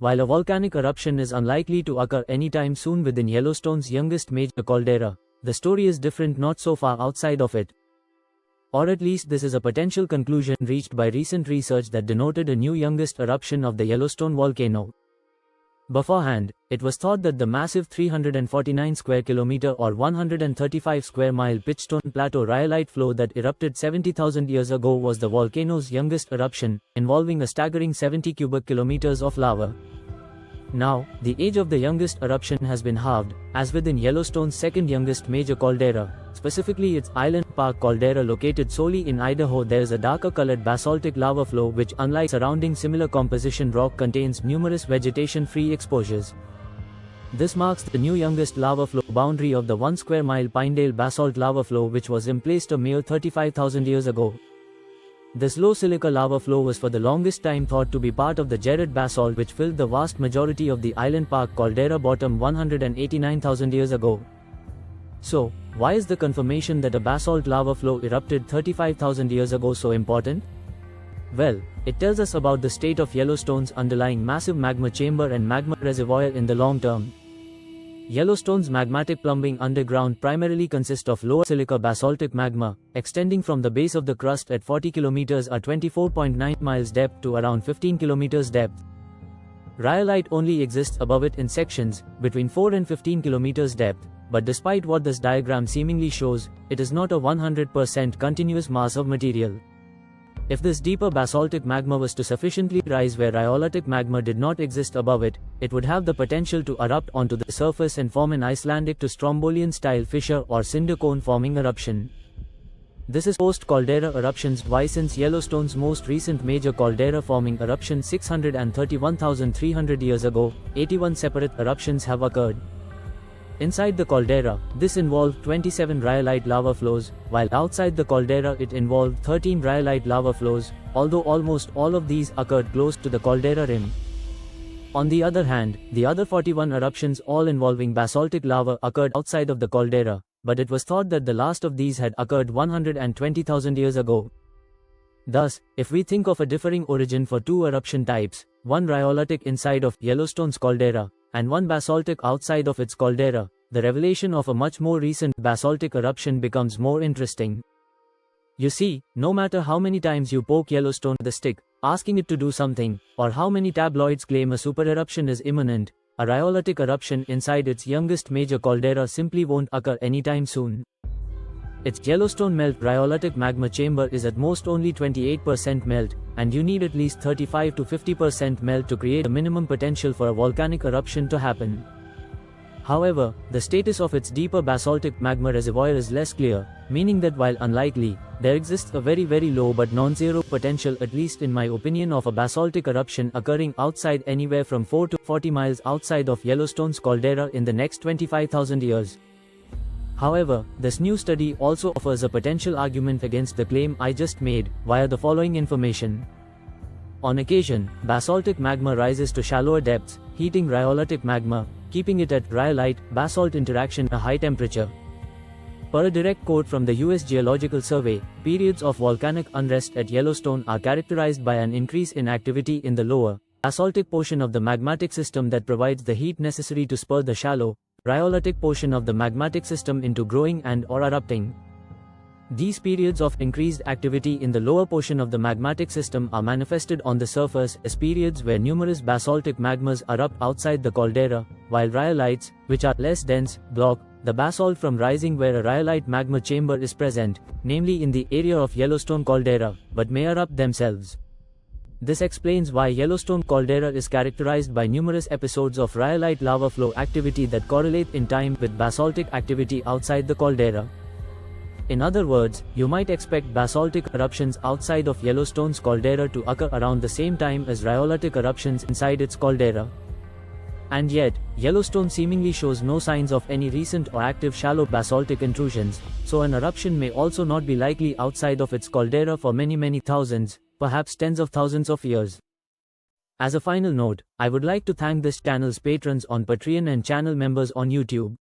While a volcanic eruption is unlikely to occur anytime soon within Yellowstone's youngest major caldera, the story is different not so far outside of it. Or at least this is a potential conclusion reached by recent research that denoted a new youngest eruption of the Yellowstone volcano. Beforehand, it was thought that the massive 349 square kilometer or 135 square mile pitchstone plateau rhyolite flow that erupted 70,000 years ago was the volcano's youngest eruption, involving a staggering 70 cubic kilometers of lava. Now, the age of the youngest eruption has been halved, as within Yellowstone's second youngest major caldera, specifically its Island Park caldera located solely in Idaho. There is a darker colored basaltic lava flow which, unlike surrounding similar composition rock, contains numerous vegetation-free exposures. This marks the new youngest lava flow boundary of the 1 square mile Pinedale basalt lava flow, which was emplaced a mere 35,000 years ago. This low silica lava flow was for the longest time thought to be part of the Jared basalt which filled the vast majority of the Island Park caldera bottom 189,000 years ago. So, why is the confirmation that a basalt lava flow erupted 35,000 years ago so important? Well, it tells us about the state of Yellowstone's underlying massive magma chamber and magma reservoir in the long term. Yellowstone's magmatic plumbing underground primarily consists of lower silica basaltic magma, extending from the base of the crust at 40 kilometers or 24.9 miles depth to around 15 kilometers depth. Rhyolite only exists above it in sections, between 4 and 15 kilometers depth, but despite what this diagram seemingly shows, it is not a 100% continuous mass of material. If this deeper basaltic magma was to sufficiently rise where rhyolitic magma did not exist above it, it would have the potential to erupt onto the surface and form an Icelandic to Strombolian-style fissure or cinder cone-forming eruption. This is post-caldera eruptions. Why? Since Yellowstone's most recent major caldera-forming eruption 631,300 years ago, 81 separate eruptions have occurred. Inside the caldera, this involved 27 rhyolite lava flows, while outside the caldera it involved 13 rhyolite lava flows, although almost all of these occurred close to the caldera rim. On the other hand, the other 41 eruptions, all involving basaltic lava, occurred outside of the caldera, but it was thought that the last of these had occurred 120,000 years ago. Thus, if we think of a differing origin for two eruption types, one rhyolitic inside of Yellowstone's caldera, and one basaltic outside of its caldera, the revelation of a much more recent basaltic eruption becomes more interesting. You see, no matter how many times you poke Yellowstone with a stick, asking it to do something, or how many tabloids claim a supereruption is imminent, a rhyolitic eruption inside its youngest major caldera simply won't occur anytime soon. Its Yellowstone melt rhyolitic magma chamber is at most only 28% melt, and you need at least 35 to 50% melt to create a minimum potential for a volcanic eruption to happen. However, the status of its deeper basaltic magma reservoir is less clear, meaning that while unlikely, there exists a very low but non-zero potential, at least in my opinion, of a basaltic eruption occurring outside anywhere from 4 to 40 miles outside of Yellowstone's caldera in the next 25,000 years. However, this new study also offers a potential argument against the claim I just made, via the following information. On occasion, basaltic magma rises to shallower depths, heating rhyolitic magma, keeping it at rhyolite-basalt interaction a high temperature. Per a direct quote from the US Geological Survey, periods of volcanic unrest at Yellowstone are characterized by an increase in activity in the lower, basaltic portion of the magmatic system that provides the heat necessary to spur the shallow, rhyolitic portion of the magmatic system into growing and/or erupting. These periods of increased activity in the lower portion of the magmatic system are manifested on the surface as periods where numerous basaltic magmas erupt outside the caldera, while rhyolites, which are less dense, block the basalt from rising where a rhyolite magma chamber is present, namely in the area of Yellowstone caldera, but may erupt themselves. This explains why Yellowstone caldera is characterized by numerous episodes of rhyolite lava flow activity that correlate in time with basaltic activity outside the caldera. In other words, you might expect basaltic eruptions outside of Yellowstone's caldera to occur around the same time as rhyolitic eruptions inside its caldera. And yet, Yellowstone seemingly shows no signs of any recent or active shallow basaltic intrusions, so an eruption may also not be likely outside of its caldera for many thousands, perhaps tens of thousands of years. As a final note, I would like to thank this channel's patrons on Patreon and channel members on YouTube.